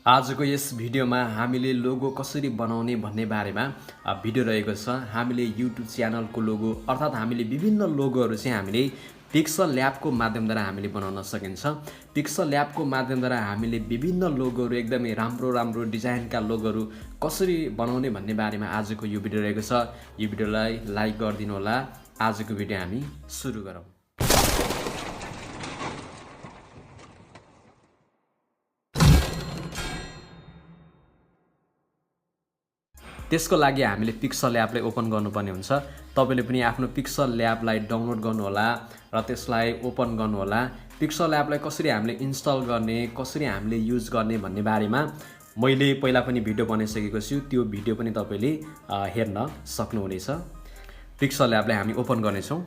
आजको यस भिडियोमा हामीले लोगो कसरी बनाउने भन्ने बारेमा भिडियो रहेको छ। हामीले युट्युब च्यानलको लोगो अर्थात् हामीले विभिन्न लोगोहरू चाहिँ हामीले पिक्सल ल्याबको माध्यमद्वारा हामीले बनाउन सकिन्छ। पिक्सल ल्याबको माध्यमद्वारा हामीले विभिन्न लोगोहरू एकदमै राम्रो डिजाइनका लोगोहरू कसरी बनाउने भन्ने बारेमा आजको यो भिडियो रहेको छ। यो भिडियोलाई लाइक गरिदिनु होला। आजको भिडियो हामी सुरु गरौँ। त्यसको लागि हामीले पिक्सल ल्याबलाई ओपन गर्नुपर्ने हुन्छ। तपाईले पनि आफ्नो पिक्सल ल्याबलाई डाउनलोड गर्नु होला र त्यसलाई ओपन गर्नु होला। पिक्सल ल्याबलाई कसरी हामीले इन्स्टल गर्ने, कसरी हामीले युज गर्ने भन्ने बारेमा मैले पहिला पनि भिडियो बनाइसकेको छु। त्यो भिडियो पनि तपाईले हेर्न सक्नुहुनेछ। पिक्सल ल्याबलाई हामी ओपन गर्नेछौँ।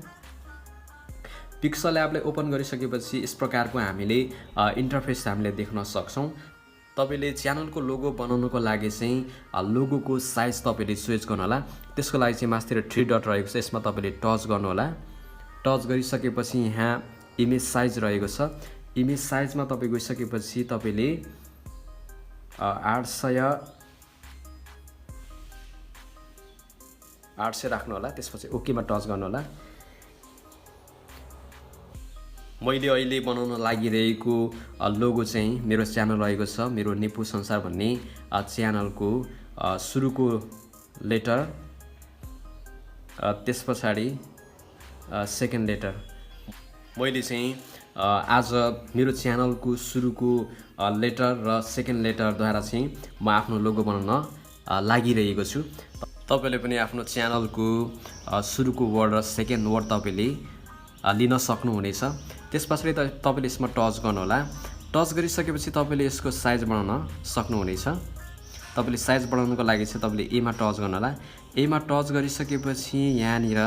पिक्सल ल्याबलाई ओपन गरिसकेपछि यस प्रकारको हामीले इन्टरफेस हामीले देख्न सक्छौँ। तपाईले च्यानलको लोगो बनाउनको लागि चाहिँ लोगोको साइज तपाईले चोइस गर्नु होला। त्यसको लागि चाहिँ मास्तिर 3 डट रहेको छ, यसमा तपाईले टच गर्नु होला। टच गरिसकेपछि यहाँ इमेज साइज रहेको छ। इमेज साइजमा तपाई गइसकेपछि तपाईले 800 राख्नु होला। त्यसपछि ओके मा टच गर्नु होला। मैले अहिले बनाउन लागिरहेको लोगो चाहिँ मेरो च्यानल रहेको छ, मेरो नेपो संसार भन्ने च्यानलको सुरुको लेटर, त्यसपछि सेकेन्ड लेटर। मैले चाहिँ आज मेरो च्यानलको सुरुको लेटर र सेकेन्ड लेटरद्वारा चाहिँ म आफ्नो लोगो बनाउन लागिरहेको छु। तपाईले पनि आफ्नो च्यानलको सुरुको वर्ड र सेकेन्ड वर्ड तपाईले लिन सक्नुहुनेछ। त्यसपछि तपाईले यसमा टच गर्नु होला। टच गरिसकेपछि तपाईले यसको साइज बढाउन सक्नुहुनेछ। तपाईले साइज बढाउनको लागि चाहिँ तपाईले ए मा टच गर्नु होला। ए मा टच गरिसकेपछि यहाँनिर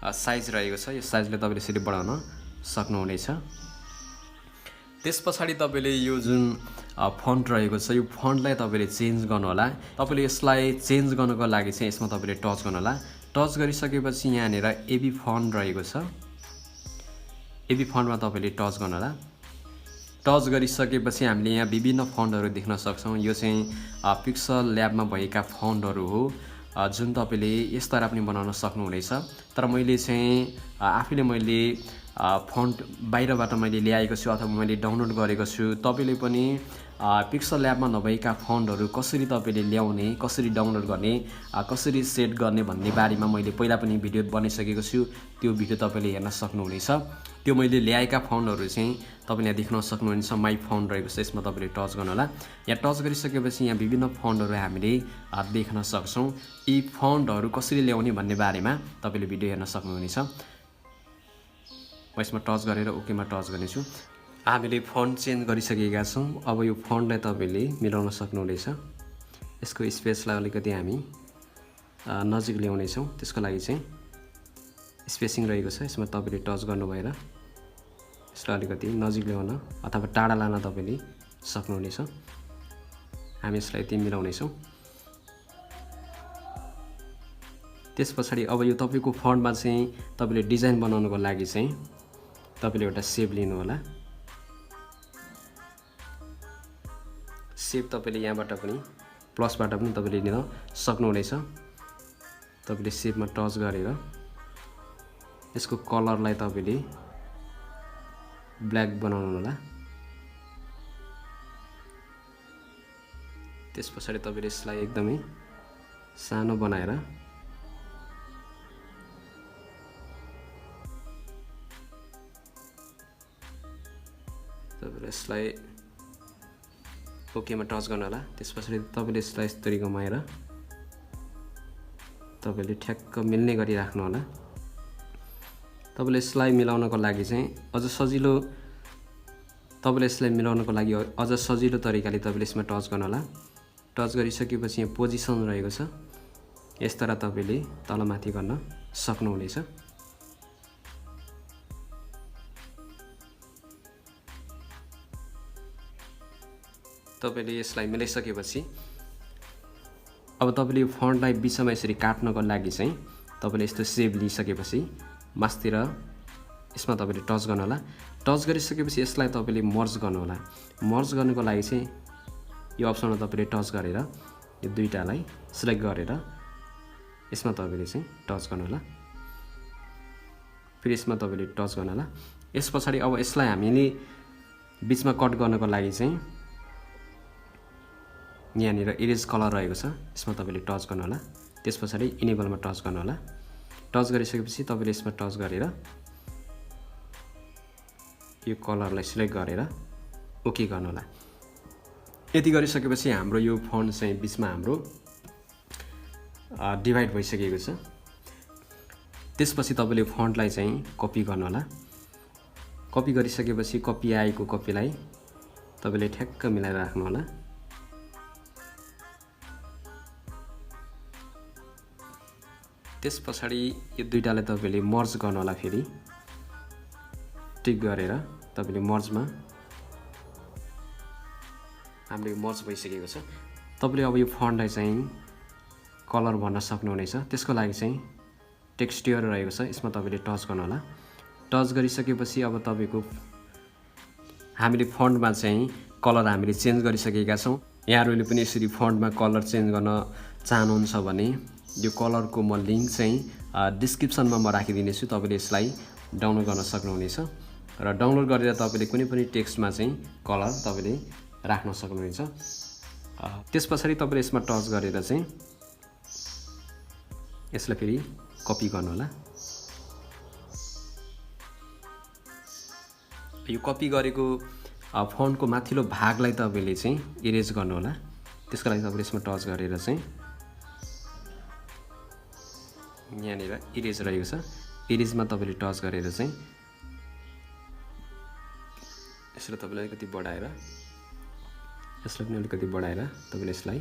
साइज रहेको छ। यो साइजले तपाईले यसरी बढाउन सक्नुहुनेछ। त्यसपछि तपाईले यो जुन फन्ट रहेको छ, यो फन्टलाई तपाईले चेन्ज गर्नु होला। तपाईले यसलाई चेन्ज गर्नको लागि चाहिँ यसमा तपाईले टच गर्नु होला। टच गरिसकेपछि यहाँनिर एबी फन्ट रहेको छ। एबी फन्टमा तपाईले टच गर्नु होला। टच गरिसकेपछि हामीले यहाँ विभिन्न फन्टहरू देख्न सक्छौँ। यो चाहिँ पिक्सल ल्याबमा भएका फन्टहरू हो, जुन तपाईले यस तरह पनि बनाउन सक्नुहुनेछ। तर मैले चाहिँ आफैले मैले फन्ट बाहिरबाट मैले ल्याएको छु अथवा मैले डाउनलोड गरेको छु। तपाईले पनि पिक्सल ल्याबमा नभएका फन्टहरू कसरी तपाईले ल्याउने, कसरी डाउनलोड गर्ने, कसरी सेट गर्ने भन्ने बारेमा मैले पहिला पनि भिडियो बनाइसकेको छु। त्यो भिडियो तपाईले हेर्न सक्नुहुनेछ। त्यो मैले ल्याएका फन्टहरू चाहिँ तपाईले यहाँ देख्न सक्नुहुनेछ। माई फन्ट रहेको छ, यसमा तपाईले टच गर्नु होला। यहाँ टच गरिसकेपछि यहाँ विभिन्न फन्टहरू हामीले देख्न सक्छौँ। यी फन्टहरू कसरी ल्याउने भन्ने बारेमा तपाईले भिडियो हेर्न सक्नुहुनेछ। म यसमा टच गरेर ओकेमा टच गर्नेछु। हामीले फन्ट चेन्ज गरिसकेका छौँ। अब यो फन्टलाई तपाईले मिलाउन सक्नुहुनेछ। यसको स्पेसलाई अलिकति हामी नजिक ल्याउनेछौँ। त्यसको लागि चाहिँ स्पेसिङ रहेको छ, यसमा तपाईले टच गर्नु भएर यसलाई अलिकति नजिक ल्याउन अथवा टाढा लान तपाईले सक्नुहुनेछ। हामी यसलाई यति मिलाउनेछौँ। त्यसपछि अब यो तपाईको फन्टमा चाहिँ तपाईले डिजाइन बनाउनको लागि चाहिँ तपाईले एउटा सेप लिनु होला। सेप तपाईले यहाँबाट पनि प्लसबाट पनि तपाईले लिन सक्नुहुनेछ। तपाईले सेपमा टच गरेर यसको कलरलाई तपाईले ब्ल्याक बनाउनु होला। त्यसपछि तपाईले यसलाई एकदमै सानो बनाएर तपाईले यसलाई ओकेमा टच गर्नु होला। त्यसपछि तपाईले यसलाई यसरी घुमाएर तपाईले ठ्याक्क मिल्ने गरी राख्नु होला। तपाईले यसलाई मिलाउनको लागि चाहिँ अझ सजिलो तरिकाले तपाईले यसमा टच गर्नु होला। टच गरिसकेपछि यहाँ पोजिसन रहेको छ, यस तरह तपाईले तलमाथि गर्न सक्नुहुनेछ। तपाईले यसलाई मिलाइसकेपछि अब तपाईले यो फन्टलाई बिचमा यसरी काट्नको लागि चाहिँ तपाईले यस्तो सेप लिइसकेपछि मास्तिर यसमा तपाईले टच गर्न होला। टच गरिसकेपछि यसलाई तपाईँले मर्ज गर्नुहोला। मर्ज गर्नुको लागि चाहिँ यो अप्सनमा तपाईँले टच गरेर यो दुईटालाई सिलेक्ट गरेर यसमा तपाईँले चाहिँ टच गर्नुहोला। फेरि यसमा तपाईँले टच गर्नुहोला। यस पछाडि अब यसलाई हामीले बिचमा कट गर्नको लागि चाहिँ यहाँनिर इरेज कलर रहेको छ, यसमा तपाईँले टच गर्नुहोला। त्यस पछाडि इनेबलमा टच गर्नुहोला। टच गरिसकेपछि तपाईँले यसमा टच गरेर यो कलरलाई सिलेक्ट गरेर ओके गर्नुहोला। यति गरिसकेपछि हाम्रो यो फन्ट चाहिँ बिचमा हाम्रो डिभाइड भइसकेको छ। त्यसपछि तपाईँले फन्टलाई चाहिँ कपी गर्नुहोला। कपी गरिसकेपछि कपी आएको कपीलाई तपाईँले ठ्याक्क मिलाएर राख्नुहोला। त्यस पछाडि यो दुईटालाई तपाईँले मर्ज गर्नुहोला। फेरि टिक गरेर तपाईँले मर्जमा हाम्रो यो मर्ज भइसकेको छ। तपाईँले अब यो फन्टलाई चाहिँ कलर भन्न सक्नुहुनेछ। त्यसको लागि चाहिँ टेक्सचर रहेको छ, यसमा तपाईँले टच गर्नुहोला। टच गरिसकेपछि अब तपाईँको हामीले फन्टमा चाहिँ कलर हामीले चेन्ज गरिसकेका छौँ। यहाँहरूले पनि यसरी फन्टमा कलर चेन्ज गर्न चाहनुहुन्छ भने यो कलरको म लिङ्क चाहिँ डिस्क्रिप्सनमा म राखिदिनेछु। तपाईँले यसलाई डाउनलोड गर्न सक्नुहुनेछ र डाउनलोड गरेर तपाईँले कुनै पनि टेक्स्टमा चाहिँ कलर तपाईँले राख्न सक्नुहुनेछ। त्यस पछाडि तपाईँले यसमा टच गरेर चाहिँ यसलाई फेरि कपी गर्नुहोला। यो कपी गरेको फन्टको माथिल्लो भागलाई तपाईँले चाहिँ इरेज गर्नुहोला। त्यसको लागि तपाईँले यसमा टच गरेर चाहिँ यहाँनिर इरेज रहेको छ, इरेजमा तपाईँले टच गरेर चाहिँ यसलाई तपाईँले अलिकति बढाएर यसलाई पनि अलिकति बढाएर तपाईँले यसलाई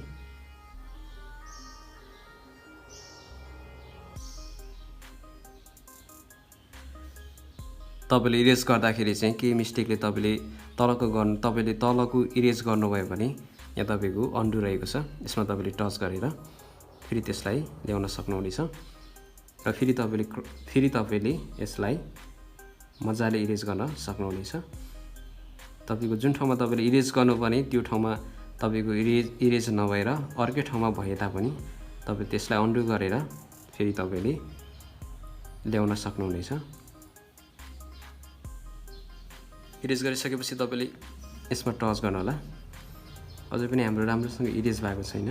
तपाईँले इरेज गर्दाखेरि चाहिँ के मिस्टेकले तपाईँले तलको इरेज गर्नुभयो भने यहाँ तपाईँको अन्डु रहेको छ, यसमा तपाईँले टच गरेर फेरि त्यसलाई ल्याउन सक्नुहुनेछ र फेरि तपाईँले यसलाई मजाले इरेज गर्न सक्नुहुनेछ। तपाईँको जुन ठाउँमा तपाईँले इरेज गर्नुपर्ने त्यो ठाउँमा तपाईँको इरेज नभएर अर्कै ठाउँमा भए तापनि तपाईँ त्यसलाई अन्डु गरेर फेरि तपाईँले ल्याउन सक्नुहुनेछ। इरेज गरिसकेपछि तपाईँले यसमा टच गर्नुहोला। अझै पनि हाम्रो राम्रोसँग इरेज भएको छैन।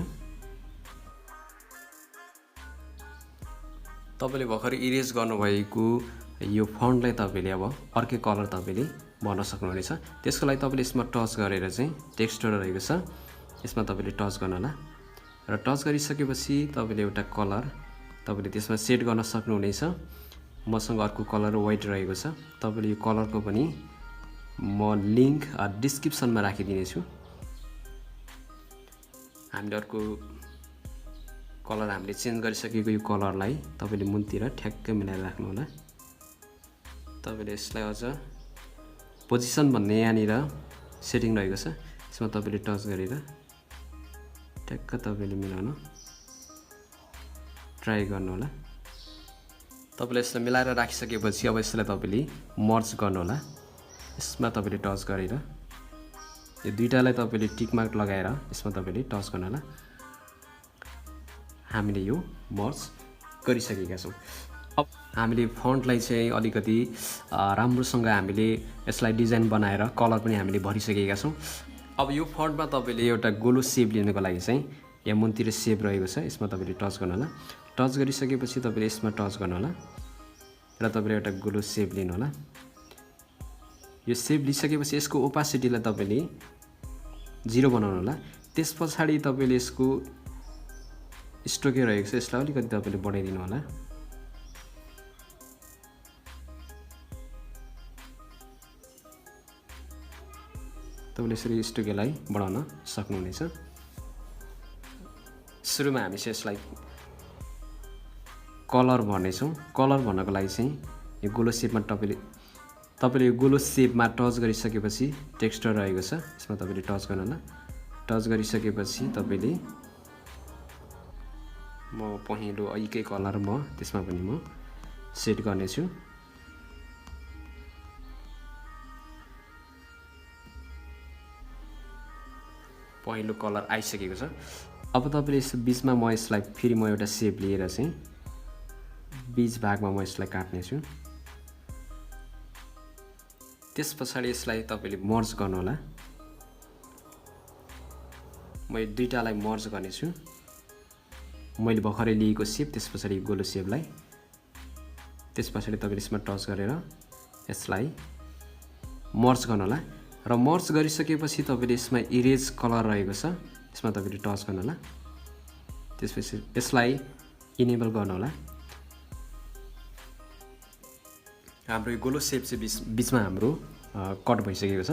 तपाईँले भर्खर इरेज गर्नुभएको यो फन्टलाई तपाईँले अब अर्कै कलर तपाईँले भर्न सक्नुहुनेछ। त्यसको लागि तपाईँले यसमा टच गरेर चाहिँ टेक्स्चर रहेको छ, यसमा तपाईँले टच गर्नुहोला र टच गरिसकेपछि तपाईँले एउटा कलर तपाईँले त्यसमा सेट गर्न सक्नुहुनेछ। मसँग अर्को कलर व्हाइट रहेको छ, तपाईँले यो कलरको पनि म लिङ्क डिस्क्रिप्सनमा राखिदिनेछु। हामीले अर्को कलर हामीले चेन्ज गरिसकेको यो कलरलाई तपाईँले मुनतिर ठ्याक्क मिलाएर राख्नुहोला। तपाईँले यसलाई अझ पोजिसन भन्ने यहाँनिर सेटिङ रहेको छ, यसमा तपाईँले टच गरेर ठ्याक्क तपाईँले मिलाउन ट्राई गर्नुहोला। तपाईँले यसलाई मिलाएर राखिसकेपछि अब यसलाई तपाईँले मर्ज गर्नुहोला। यसमा तपाईँले टच गरेर यो दुईटालाई तपाईँले टिक मार्क लगाएर यसमा तपाईँले टच गर्नुहोला। हामीले यो मर्ज गरिसकेका छौँ। अब हामीले फन्टलाई चाहिँ अलिकति राम्रोसँग हामीले यसलाई डिजाइन बनाएर कलर पनि हामीले भरिसकेका छौँ। अब यो फन्टमा तपाईँले एउटा गोलो सेप लिनको लागि चाहिँ यहाँ मुनतिर सेप रहेको छ, यसमा तपाईँले टच गर्नुहोला। टच गरिसकेपछि तपाईँले यसमा टच गर्नुहोला र तपाईँले एउटा गोलो सेप लिनुहोला। यो सेप लिइसकेपछि यसको ओपासिटीलाई तपाईँले 0 बनाउनु होला। त्यस पछाडि तपाईँले यसको स्ट्रोक रहेको छ, यसलाई अलिकति तपाईँले बढाइदिनु होला। तपाईँले यसरी स्ट्रोकलाई बढाउन सक्नुहुनेछ। सुरुमा हामी चाहिँ यसलाई कलर भर्नेछौँ। कलर भन्नको लागि चाहिँ यो गोलो सेपमा तपाईँले यो गोलो सेपमा टच गरिसकेपछि टेक्स्चर रहेको छ, यसमा तपाईँले टच गर्नु होला। टच गरिसकेपछि तपाईँले म पहेँलो ऐकै कलर त्यसमा पनि म सेट गर्नेछु। पहिलो कलर आइसकेको छ। अब तपाईले यस बीचमा म यसलाई फेरि म एउटा शेप लिएर चाहिँ बीच भागमा म यसलाई काट्ने छु। त्यसपछि यसलाई तपाईले मर्ज गर्नु होला। म यो दुईटालाई मर्ज गर्ने छु। मैले भर्खरै लिएको शेप त्यसपछि गोलो शेपलाई त्यसपछि तपाईले यसमा टच गरेर यसलाई मर्ज गर्नु होला र मर्ज गरिसकेपछि तपाईले यसमा इरेज कलर रहेको छ यसमा तपाईले टच गर्नु होला। त्यसपछि यसलाई इनेबल गर्नु होला। हाम्रो यो गोलो शेप चाहिँ बीचमा हाम्रो कट भइसकेको छ।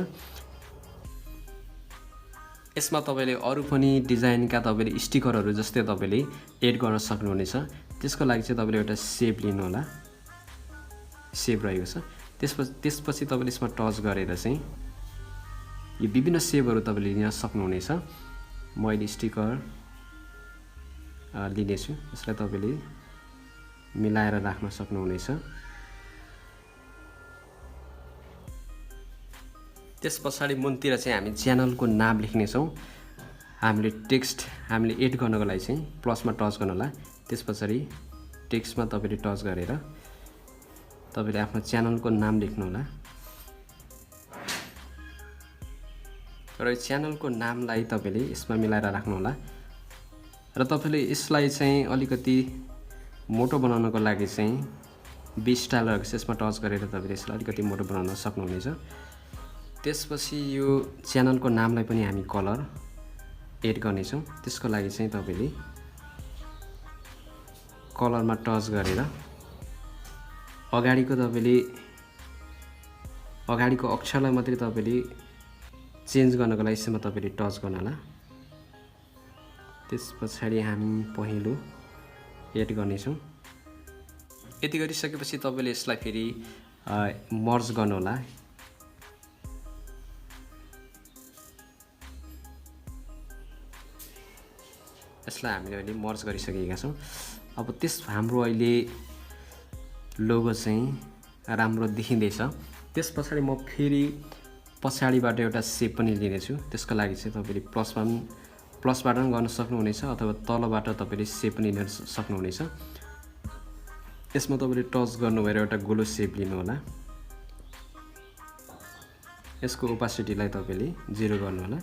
यसमा तपाईले अरु पनि डिजाइनका तपाईले स्टिकरहरु जस्तै तपाईले एड गर्न सक्नुहुनेछ। त्यसको लागि चाहिँ तपाईले एउटा शेप लिनु होला। शेप रहेको छ। त्यसपछि तपाईले यसमा टच गरेर चाहिँ यो विभिन्न शेपहरु तपाईले लिन सक्नुहुनेछ। म अहिले स्टिकर लिने छु। यसलाई तपाईले मिलाएर राख्न सक्नुहुनेछ। त्यसपछि मुनतिर चाहिँ हामी च्यानलको नाम लेख्ने छौं। हामीले टेक्स्ट हामीले एड गर्नको लागि चाहिँ प्लसमा टच गर्नु होला। त्यसपछि टेक्स्टमा तपाईले टच गरेर तपाईले आफ्नो च्यानलको नाम लेख्नु होला। र च्यानलको नामलाई तपाईले यसमा मिलाएर राख्नु होला। र तपाईले यसलाई चाहिँ अलिकति मोटो बनाउनको लागि चाहिँ बी स्टाइल रहेको छ यसमा टच गरेर तपाईले यसलाई अलिकति मोटो बनाउन सक्नुहुनेछ। त्यसपछि यो च्यानलको नामलाई पनि हामी कलर एड गर्ने छौं। त्यसको लागि चाहिँ तपाईले कलरमा टच गरेर अगाडिको अक्षरलाई मात्रै तपाईले चेन्ज गर्नको लागि यसमा तपाईले टच गर्न होला। त्यसपछि हामी पहिलो एड गर्ने छौं। यति गरिसकेपछि तपाईले यसलाई फेरि मर्ज गर्नु होला। यसलाई हामीले अहिले मर्ज गरिसकेका छौं। अब हाम्रो अहिले लोगो चाहिँ राम्रो देखिँदैछ। त्यसपछि म फेरि पछाडीबाट एउटा शेप पनि लिने छु। त्यसको लागि चाहिँ तपाईले प्लसबाट पनि गर्न सक्नुहुनेछ अथवा तलबाट तपाईले शेप पनि लिन सक्नुहुनेछ। यसमा तपाईले टच गर्नु भएर एउटा गोलो शेप लिनु होला। यसको ओपासिटीलाई तपाईले 0 गर्नु होला।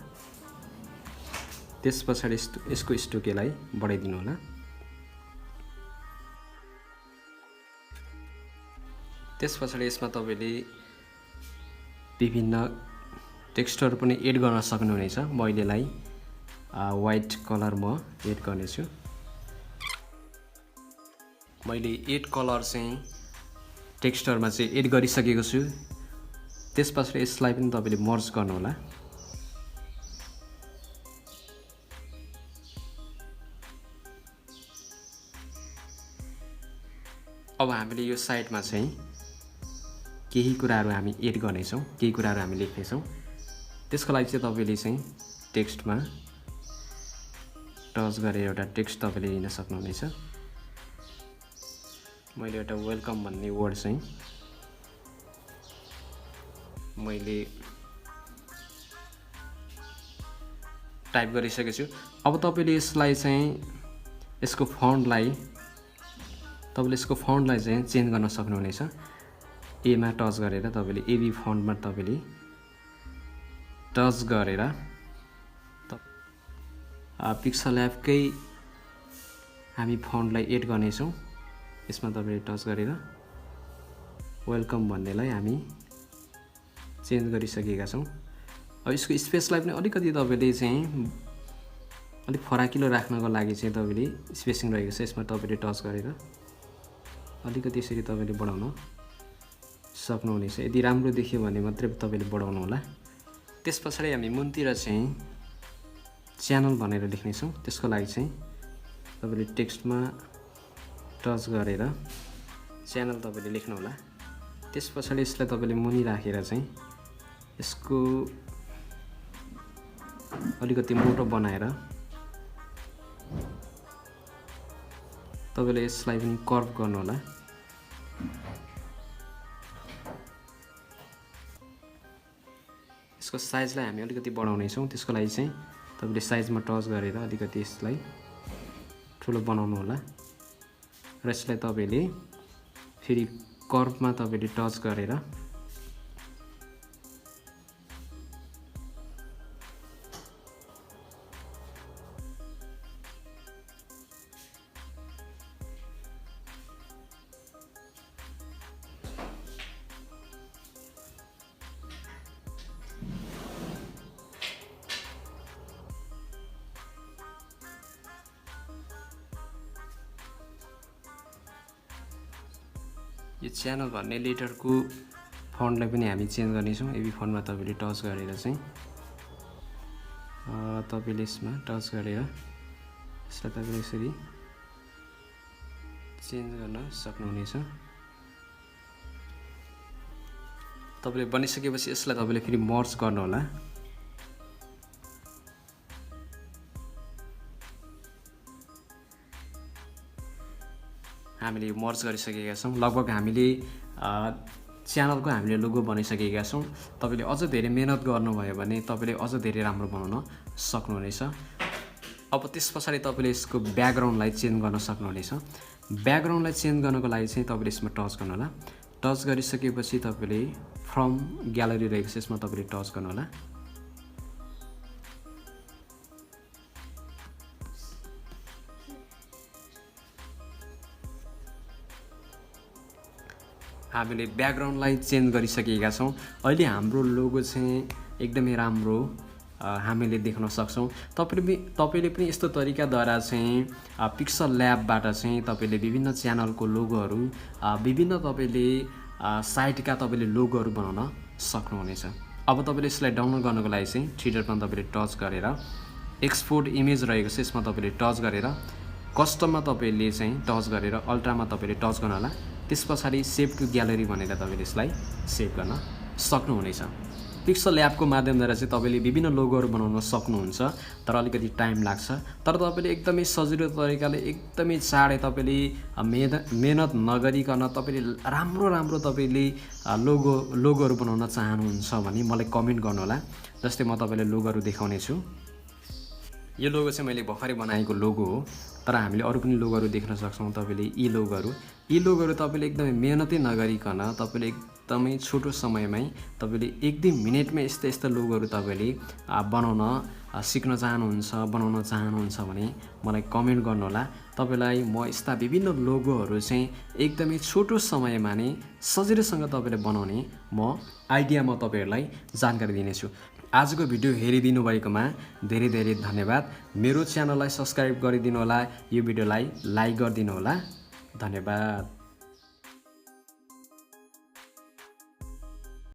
त्यसपछि यसको स्टोकेलाई बढाइदिनु होला। त्यसपछि यसमा तपाईले विभिन्न टेक्स्चर पनि एड गर्न सक्नुहुनेछ। म अहिलेलाई व्हाइट कलर म एड गर्ने छु। मैले 8 कलर चाहिँ टेक्स्चरमा चाहिँ एड गरिसकेको छु। त्यसपछि यसलाई पनि तपाईले मर्ज गर्नु होला। अब हामीले यो साइडमा चाहिँ केही कुराहरु हामी एड गर्ने छौं। केही कुराहरु हामी लेख्ने छौं। त्यसको लागि चाहिँ तपाईले चाहिँ टेक्स्टमा टच गरेर एउटा टेक्स्ट तपाईले लिन सक्नुहुनेछ। मैले एउटा वेलकम भन्ने वर्ड चाहिँ मैले टाइप गरिसकेको छु। अब तपाईले यसलाई चाहिँ यसको फन्टलाई चाहिँ चेन्ज गर्न सक्नुहुनेछ। ए मा टच गरेर तपाईले एबी फन्टमा तपाईले टच गरेर पिक्सलल्याबकै हामी फन्टलाई एड गर्ने छौं। यसमा तपाईले टच गरेर वेलकम भन्नेलाई हामी चेन्ज गरिसकेका छौं। अब यसको स्पेसलाई पनि अलिकति तपाईले चाहिँ अलिक फराकिलो राख्नको लागि चाहिँ तपाईले स्पेसिङ रहेको छ यसमा तपाईले टच गरेर अलिकति यसरी तपाईले बढाउन सक्नुहुनेछ। यदि राम्रो देखियो भने मात्रै तपाईले बढाउनु होला। त्यसपछि हामी मुनतिर चाहिँ च्यानल भनेर लेख्ने छौं। त्यसको लागि चाहिँ तपाईले टेक्स्टमा टच गरेर च्यानल तपाईले लेख्नु होला। त्यसपछि यसलाई तपाईले मुनि राखेर चाहिँ यसको अलिकति मोटो बनाएर तपाईले यसलाई पनि कर्भ गर्नु होला। यसको साइजलाई हामी अलिकति बढाउने छौं। त्यसको लागि चाहिँ तपाईले साइजमा टच गरेर अलिकति यसलाई ठुलो बनाउनु होला र यसलाई तपाईले फेरि कर्भमा तपाईले टच गरेर यो च्यानल भन्ने लेटरको फन्टलाई पनि हामी चेन्ज गर्नेछौँ एबी फन्टमा तपाईले टच गरेर चाहिँ तपाईले यसमा टच गरेर यसलाई तपाईले यसरी चेन्ज गर्न सक्नुहुनेछ तपाईले बनिसकेपछि यसलाई तपाईले फेरि मर्ज गर्नु होला हामीले मर्ज गरिसकेका छौं लगभग हामीले च्यानलको हामीले लोगो बनाइसकेका छौं तपाईले अझ धेरै मेहनत गर्नुभयो भने तपाईले अझ धेरै राम्रो बनाउन सक्नुहुनेछ अब त्यसपछि तपाईले यसको ब्याकग्राउन्डलाई चेन्ज गर्न सक्नुहुनेछ ब्याकग्राउन्डलाई चेन्ज गर्नको लागि चाहिँ तपाईले यसमा टच गर्नु होला टच गरिसकेपछि तपाईले फ्रम ग्यालरी रहेको छ यसमा तपाईले टच गर्नु होला हामीले ब्याकग्राउन्डलाई चेन्ज गरिसकेका छौं अहिले हाम्रो लोगो चाहिँ एकदमै राम्रो हामीले देख्न सक्छौं तपाईले पनि यस्तो तरिकाद्वारा चाहिँ पिक्सल ल्याबबाट चाहिँ तपाईले विभिन्न च्यानलको लोगोहरु विभिन्न तपाईले साइटका तपाईले लोगोहरु बनाउन सक्नुहुनेछ अब तपाईले यसलाई डाउनलोड गर्नको लागि चाहिँ थ्रिडरमा तपाईले टच गरेर एक्सपोर्ट इमेज रहेको छ यसमा तपाईले टच गरेर कस्टममा तपाईले चाहिँ टच गरेर अल्ट्रामा तपाईले टच गर्न होला त्यसपछि सेभ टु ग्यालरी भनेर तपाईले यसलाई सेभ गर्न सक्नुहुनेछ पिक्सल ल्याबको माध्यमद्वारा चाहिँ तपाईले विभिन्न लोगोहरु बनाउन सक्नुहुन्छ तर अलिकति टाइम लाग्छ तर तपाईले एकदमै सजिलो तरिकाले एकदमै चाँडै तपाईले मेहनत नगरिकन तपाईले राम्रो तपाईले लोगोहरु बनाउन चाहनुहुन्छ भने मलाई कमेन्ट गर्नु होला जस्तै म तपाईलाई लोगोहरु देखाउने छु यो लोगो चाहिँ मैले भर्खरै बनाएको लोगो हो तर हामीले अरु पनि लोगोहरु देख्न सक्छौं तपाईले यी लोगोहरु तपाईले एकदमै मेहनतै नगरिकन तपाईले एकदमै छोटो समयमै तपाईले 1-2 मिनेटमै यस्ता लोगोहरु तपाईले बनाउन सिक्न चाहनुहुन्छ भने मलाई कमेन्ट गर्नु होला तपाईलाई म यस्ता विभिन्न लोगोहरु चाहिँ एकदमै छोटो समयमा नै सजिलैसँग तपाईले बनाउने म आइडिया म तपाईहरुलाई जानकारी दिनेछु आजको भिडियो हेरिदिनु भएकोमा धेरै धन्यवाद मेरो च्यानललाई सब्स्क्राइब गरिदिनु होला यो भिडियोलाई लाइक गरिदिनु होला धन्यवाद।